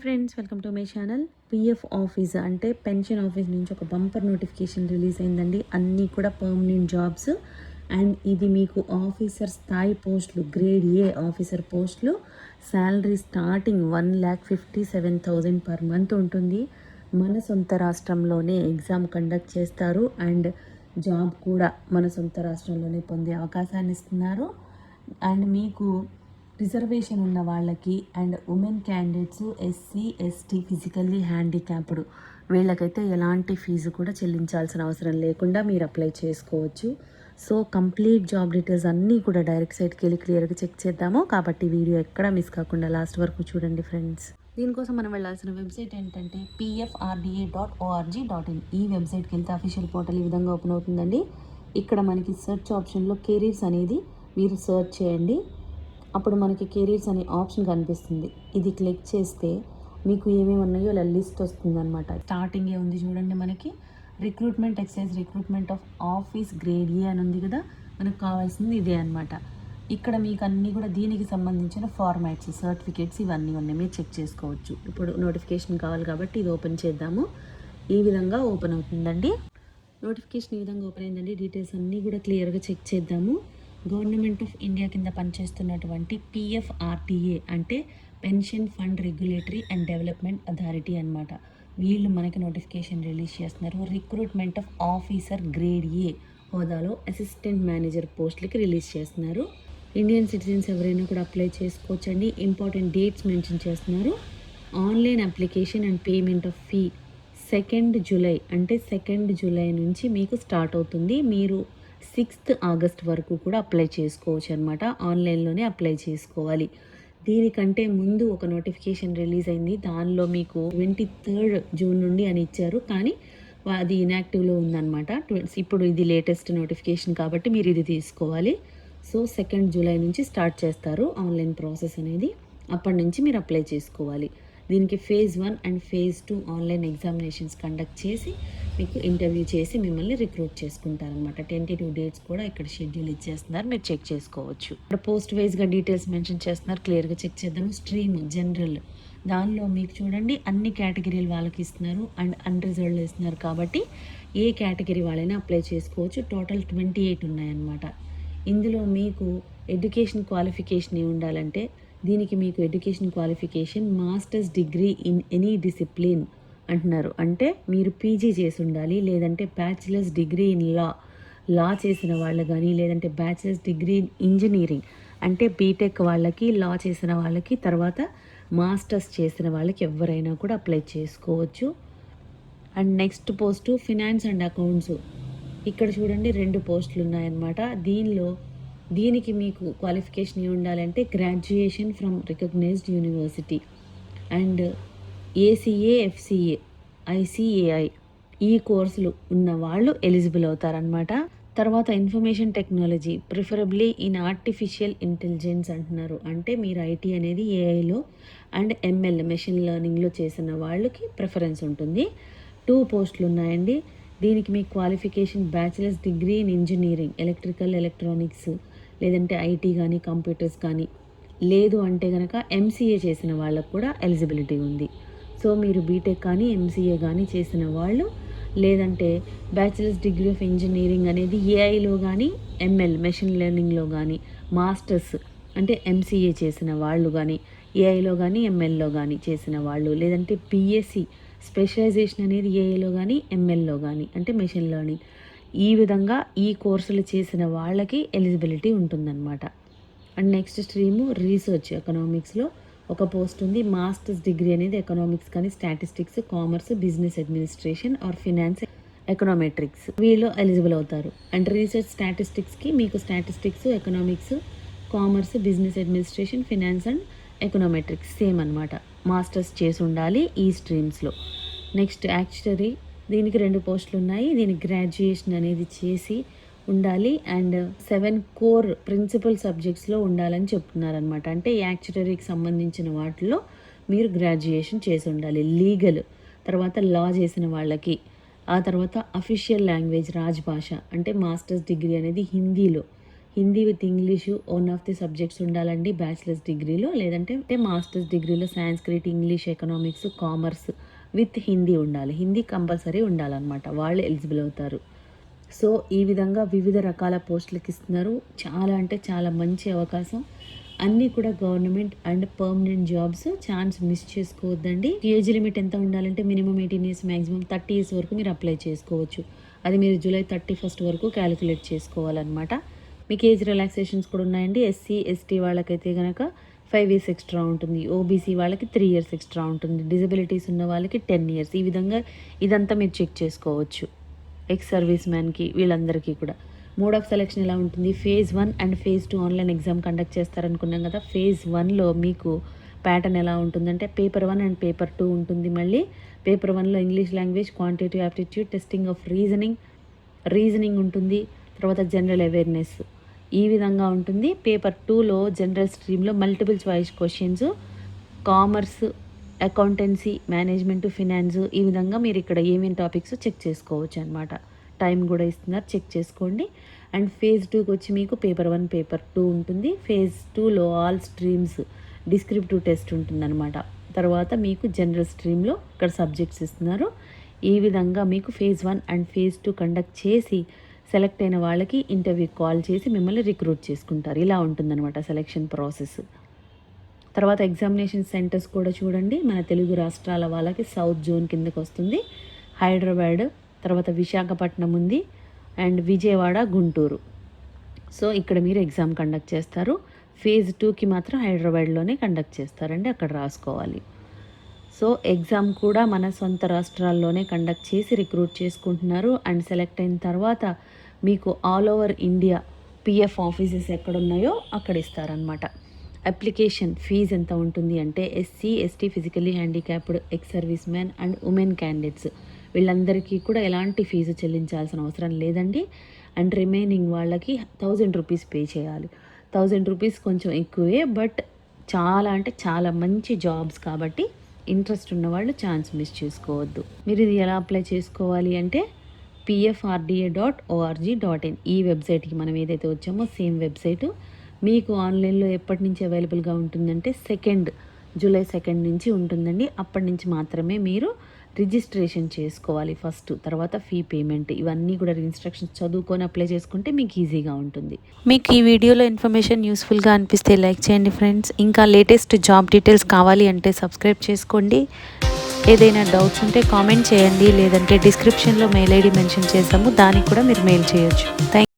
Friends, welcome to my channel. PF office అంటే pension office నుంచి ఒక బంపర్ నోటిఫికేషన్ రిలీజ్ అయిందండి. అన్నీ కూడా పర్మనెంట్ జాబ్స్ అండ్ ఇది మీకు ఆఫీసర్ స్థాయి పోస్టులు, గ్రేడ్ ఏ ఆఫీసర్ పోస్టులు. శాలరీ స్టార్టింగ్ 1,57,000 పర్ మంత్ ఉంటుంది. మన సొంత రాష్ట్రంలోనే ఎగ్జామ్ కండక్ట్ చేస్తారు అండ్ జాబ్ కూడా మన సొంత రాష్ట్రంలోనే పొందే అవకాశాన్ని ఇస్తున్నారు. అండ్ మీకు రిజర్వేషన్ ఉన్న వాళ్ళకి and women candidates, SC ST, physically handicapped వీళ్ళకైతే ఎలాంటి ఫీజు కూడా చెల్లించాల్సిన అవసరం లేకుండా మీరు అప్లై చేసుకోవచ్చు. సో కంప్లీట్ జాబ్ డీటెయిల్స్ అన్నీ కూడా డైరెక్ట్ సైట్కి వెళ్ళి క్లియర్గా చెక్ చేద్దాము. కాబట్టి వీడియో ఎక్కడ మిస్ కాకుండా లాస్ట్ వరకు చూడండి ఫ్రెండ్స్. దీనికోసం మనం వెళ్ళాల్సిన వెబ్సైట్ ఏంటంటే pfrda.org.in. ఈ వెబ్సైట్కి వెళ్తే అఫీషియల్ పోర్టల్ ఈ విధంగా ఓపెన్ అవుతుందండి. ఇక్కడ మనకి సెర్చ్ ఆప్షన్లో కెరీర్స్ అనేది మీరు సెర్చ్ చేయండి. అప్పుడు మనకి కెరీర్స్ అనే ఆప్షన్ కనిపిస్తుంది. ఇది క్లిక్ చేస్తే మీకు ఏమేమి ఉన్నాయో ఇలా లిస్ట్ వస్తుంది అనమాట. స్టార్టింగ్ ఉంది చూడండి, మనకి recruitment excise recruitment of office grade A అని ఉంది కదా. మనకు కావాల్సింది ఇదే అనమాట. ఇక్కడ మీకు అన్నీ కూడా దీనికి సంబంధించిన ఫార్మాట్స్, సర్టిఫికేట్స్ ఇవన్నీ ఉన్నాయి, మీరు చెక్ చేసుకోవచ్చు. ఇప్పుడు నోటిఫికేషన్ కావాలి కాబట్టి ఇది ఓపెన్ చేద్దాము. ఈ విధంగా ఓపెన్ అవుతుందండి. నోటిఫికేషన్ ఈ విధంగా ఓపెన్ అయిందండి. డీటెయిల్స్ అన్నీ కూడా క్లియర్గా చెక్ చేద్దాము. గవర్నమెంట్ ఆఫ్ ఇండియా కింద పనిచేస్తున్నటువంటి పిఎఫ్ఆర్టీఏ అంటే pension fund regulatory and development authority అనమాట. వీళ్ళు మనకి నోటిఫికేషన్ రిలీజ్ చేస్తున్నారు. Recruitment of officer grade A హోదాలో అసిస్టెంట్ మేనేజర్ పోస్టులకి రిలీజ్ చేస్తున్నారు. ఇండియన్ సిటిజన్స్ ఎవరైనా కూడా అప్లై చేసుకోవచ్చండి. ఇంపార్టెంట్ డేట్స్ మెన్షన్ చేస్తున్నారు. Online application and payment of fee 2 July అంటే 2 జూలై నుంచి మీకు స్టార్ట్ అవుతుంది. మీరు 6 ఆగస్ట్ వరకు కూడా అప్లై చేసుకోవచ్చు అనమాట. ఆన్లైన్లోనే అప్లై చేసుకోవాలి. దీనికంటే ముందు ఒక నోటిఫికేషన్ రిలీజ్ అయింది. దానిలో మీకు 23 జూన్ నుండి అని ఇచ్చారు, కానీ అది ఇన్యాక్టివ్లో ఉందన్నమాట. ఇప్పుడు ఇది లేటెస్ట్ నోటిఫికేషన్ కాబట్టి మీరు ఇది తీసుకోవాలి. సో 2 జూలై నుంచి స్టార్ట్ చేస్తారు ఆన్లైన్ ప్రాసెస్ అనేది. అప్పటి నుంచి మీరు అప్లై చేసుకోవాలి. దీనికి phase 1 and phase 2 online examinations conduct చేసి మీకు ఇంటర్వ్యూ చేసి మిమ్మల్ని రిక్రూట్ చేసుకుంటారనమాట. టెంటేటివ్ డేట్స్ కూడా ఇక్కడ షెడ్యూల్ ఇచ్చేస్తున్నారు, మీరు చెక్ చేసుకోవచ్చు. ఇక్కడ పోస్ట్ వైజ్గా డీటెయిల్స్ మెన్షన్ చేస్తున్నారు, క్లియర్గా చెక్ చేద్దాము. స్ట్రీమ్ జనరల్, దానిలో మీకు చూడండి అన్ని కేటగిరీలు వాళ్ళకి ఇస్తున్నారు అండ్ అన్రిజర్వ్డ్ ఇస్తున్నారు. కాబట్టి ఏ కేటగిరీ వాళ్ళైనా అప్లై చేసుకోవచ్చు. టోటల్ 28 ఉన్నాయన్నమాట. ఇందులో మీకు ఎడ్యుకేషన్ క్వాలిఫికేషన్ ఏమి ఉండాలంటే, దీనికి మీకు education qualification masters degree in any discipline అంటున్నారు. అంటే మీరు పీజీ చేసి ఉండాలి, లేదంటే బ్యాచిలర్స్ డిగ్రీ ఇన్ లా చేసిన వాళ్ళు కానీ, లేదంటే బ్యాచిలర్స్ డిగ్రీ ఇన్ ఇంజనీరింగ్ అంటే బీటెక్ వాళ్ళకి, లా చేసిన వాళ్ళకి, తర్వాత మాస్టర్స్ చేసిన వాళ్ళకి ఎవరైనా కూడా అప్లై చేసుకోవచ్చు. And next post finance and accounts. ఇక్కడ చూడండి 2 పోస్టులు ఉన్నాయన్నమాట. దీనికి మీకు క్వాలిఫికేషన్ ఏమి ఉండాలంటే graduation from recognised university and ACA, FCA, ICAI ఈ కోర్సులు ఉన్న వాళ్ళు ఎలిజిబుల్ అవుతారనమాట. తర్వాత information technology preferably in artificial intelligence అంటున్నారు. అంటే మీరు ఐటీ అనేది ఏఐలో అండ్ ఎంఎల్ మెషిన్ లెర్నింగ్లో చేసిన వాళ్ళకి ప్రిఫరెన్స్ ఉంటుంది. 2 పోస్టులు ఉన్నాయండి. దీనికి మీ qualification bachelor's degree in engineering, electrical, electronics, లేదంటే ఐటీ కానీ, కంప్యూటర్స్ కానీ, లేదు అంటే కనుక ఎంసీఏ చేసిన వాళ్ళకు కూడా ఎలిజిబిలిటీ ఉంది. సో మీరు బీటెక్ కానీ, ఎంసీఏ కానీ చేసిన వాళ్ళు, లేదంటే బ్యాచిలర్స్ డిగ్రీ ఆఫ్ ఇంజనీరింగ్ అనేది ఏఐలో కానీ, ఎంఎల్ మెషిన్ లెర్నింగ్లో కానీ, మాస్టర్స్ అంటే ఎంసీఏ చేసిన వాళ్ళు కానీ, ఏఐలో కానీ, ఎంఎల్లో కానీ చేసిన వాళ్ళు, లేదంటే బీఎస్సీ స్పెషలైజేషన్ అనేది ఏఐలో కానీ, ఎంఎల్లో కానీ అంటే మెషిన్ లెర్నింగ్, ఈ విధంగా ఈ కోర్సులు చేసిన వాళ్ళకి ఎలిజిబిలిటీ ఉంటుందన్నమాట. అండ్ నెక్స్ట్ స్ట్రీము రీసెర్చ్ ఎకనామిక్స్లో ఒక పోస్ట్ ఉంది. మాస్టర్స్ డిగ్రీ అనేది ఎకనామిక్స్ కానీ, statistics, commerce, business administration or finance, econometrics వీళ్ళు ఎలిజిబుల్ అవుతారు. అండ్ రీసెర్చ్ స్టాటిస్టిక్స్కి మీకు statistics, economics, commerce, business administration, finance and econometrics same అనమాట. మాస్టర్స్ చేసి ఉండాలి ఈ స్ట్రీమ్స్లో. నెక్స్ట్ యాక్చువరీ, దీనికి 2 పోస్టులు ఉన్నాయి. దీనికి గ్రాడ్యుయేషన్ అనేది చేసి ఉండాలి అండ్ 7 కోర్ ప్రిన్సిపల్ సబ్జెక్ట్స్లో ఉండాలని చెప్తున్నారనమాట. అంటే యాక్చువరీకి సంబంధించిన వాటిలో మీరు గ్రాడ్యుయేషన్ చేసి ఉండాలి. లీగల్, తర్వాత లా చేసిన వాళ్ళకి, ఆ తర్వాత అఫీషియల్ లాంగ్వేజ్ రాజ్భాష అంటే మాస్టర్స్ డిగ్రీ అనేది హిందీలో Hindi with English one of the subjects ఉండాలండి బ్యాచిలర్స్ డిగ్రీలో, లేదంటే మాస్టర్స్ డిగ్రీలో Sanskrit, English, economics, commerce with Hindi ఉండాలి. హిందీ కంపల్సరీ ఉండాలన్నమాట, వాళ్ళు ఎలిజిబుల్ అవుతారు. సో ఈ విధంగా వివిధ రకాల పోస్టులకు ఇస్తున్నారు. చాలా అంటే చాలా మంచి అవకాశం. అన్నీ కూడా government and permanent jobs. Chance miss చేసుకోవద్దండి. ఏజ్ లిమిట్ ఎంత ఉండాలంటే మినిమం 18 ఇయర్స్, మ్యాక్సిమం 30 ఇయర్స్ వరకు మీరు అప్లై చేసుకోవచ్చు. అది మీరు జూలై 31 వరకు క్యాలిక్యులేట్ చేసుకోవాలన్నమాట. మీకు ఏజ్ రిలాక్సేషన్స్ కూడా ఉన్నాయండి. ఎస్సీ ఎస్టీ వాళ్ళకైతే కనుక 5 ఇయర్స్ ఎక్స్ట్రా ఉంటుంది. ఓబీసీ వాళ్ళకి 3 ఇయర్స్ ఎక్స్ట్రా ఉంటుంది. డిజబిలిటీస్ ఉన్న వాళ్ళకి 10 ఇయర్స్. ఈ విధంగా ఇదంతా మీరు చెక్ చేసుకోవచ్చు. ఎక్స్ సర్వీస్ మ్యాన్కి వీళ్ళందరికీ కూడా. మోడ్ ఆఫ్ సెలెక్షన్ ఎలా ఉంటుంది, phase 1 and phase 2 online exam conduct చేస్తారనుకున్నాం కదా. ఫేజ్ 1లో మీకు ప్యాటర్న్ ఎలా ఉంటుందంటే పేపర్ 1 అండ్ పేపర్ 2 ఉంటుంది. మళ్ళీ పేపర్ 1లో English language, quantitative aptitude, testing of reasoning ఉంటుంది. తర్వాత జనరల్ అవేర్నెస్ ఈ విధంగా ఉంటుంది. పేపర్ 2లో జనరల్ స్ట్రీమ్లో multiple choice questions, commerce, accountancy, management, finance, ఈ విధంగా మీరు ఇక్కడ ఏమేమి టాపిక్స్ చెక్ చేసుకోవచ్చు అనమాట. టైం కూడా ఇస్తున్నారు, చెక్ చేసుకోండి. అండ్ ఫేజ్ 2కి వచ్చి మీకు పేపర్ 1, పేపర్ 2 ఉంటుంది. ఫేజ్ 2లో ఆల్ స్ట్రీమ్స్ డిస్క్రిప్టివ్ టెస్ట్ ఉంటుందన్నమాట. తర్వాత మీకు జనరల్ స్ట్రీమ్లో ఇక్కడ సబ్జెక్ట్స్ ఇస్తున్నారు. ఈ విధంగా మీకు ఫేజ్ 1 అండ్ ఫేజ్ 2 కండక్ట్ చేసి సెలెక్ట్ అయిన వాళ్ళకి ఇంటర్వ్యూ కాల్ చేసి మిమ్మల్ని రిక్రూట్ చేసుకుంటారు. ఇలా ఉంటుందన్నమాట సెలెక్షన్ ప్రాసెస్. తర్వాత ఎగ్జామినేషన్ సెంటర్స్ కూడా చూడండి. మన తెలుగు రాష్ట్రాల వాళ్ళకి సౌత్ జోన్ కిందకి వస్తుంది. హైదరాబాద్, తర్వాత విశాఖపట్నం ఉంది, అండ్ విజయవాడ, గుంటూరు. సో ఇక్కడ మీరు ఎగ్జామ్ కండక్ట్ చేస్తారు. ఫేజ్ 2కి మాత్రం హైదరాబాద్లోనే కండక్ట్ చేస్తారండి, అక్కడ రాసుకోవాలి. సో ఎగ్జామ్ కూడా మన సొంత రాష్ట్రాల్లోనే కండక్ట్ చేసి రిక్రూట్ చేసుకుంటున్నారు. అండ్ సెలెక్ట్ అయిన తర్వాత మీకు all over India PF offices ఎక్కడున్నాయో అక్కడ ఇస్తారనమాట. అప్లికేషన్ ఫీజు ఎంత ఉంటుంది అంటే SC ST, physically handicapped, ex serviceman and women candidates వీళ్ళందరికీ కూడా ఎలాంటి ఫీజు చెల్లించాల్సిన అవసరం లేదండి. అండ్ రిమైనింగ్ వాళ్ళకి 1000 రూపీస్ పే చేయాలి. 1000 రూపీస్ కొంచెం ఎక్కువే, బట్ చాలా అంటే చాలా మంచి జాబ్స్ కాబట్టి ఇంట్రెస్ట్ ఉన్న వాళ్ళు ఛాన్స్ మిస్ చేసుకోవద్దు. మీరు ఇది ఎలా అప్లై చేసుకోవాలి అంటే pfrda.org.in ఈ వెబ్సైట్కి మనం ఏదైతే వచ్చామో సేమ్ వెబ్సైటు మీకు ఆన్లైన్లో ఎప్పటి నుంచి అవైలబుల్గా ఉంటుందంటే జూలై 2 నుంచి ఉంటుందండి. అప్పటి నుంచి మాత్రమే మీరు రిజిస్ట్రేషన్ చేసుకోవాలి ఫస్ట్. తర్వాత ఫీ పేమెంట్, ఇవన్నీ కూడా ఇన్స్ట్రక్షన్స్ చదువుకొని అప్లై చేసుకుంటే మీకు ఈజీగా ఉంటుంది. మీకు ఈ వీడియోలో ఇన్ఫర్మేషన్ యూస్ఫుల్గా అనిపిస్తే లైక్ చేయండి ఫ్రెండ్స్. ఇంకా లేటెస్ట్ జాబ్ డీటెయిల్స్ కావాలి అంటే సబ్స్క్రైబ్ చేసుకోండి. ఏదైనా డౌట్స్ ఉంటే కామెంట్ చేయండి, లేదంటే డిస్క్రిప్షన్లో మెయిల్ ఐడి మెన్షన్ చేసాము, దానికి కూడా మీరు మెయిల్ చేయొచ్చు. థ్యాంక్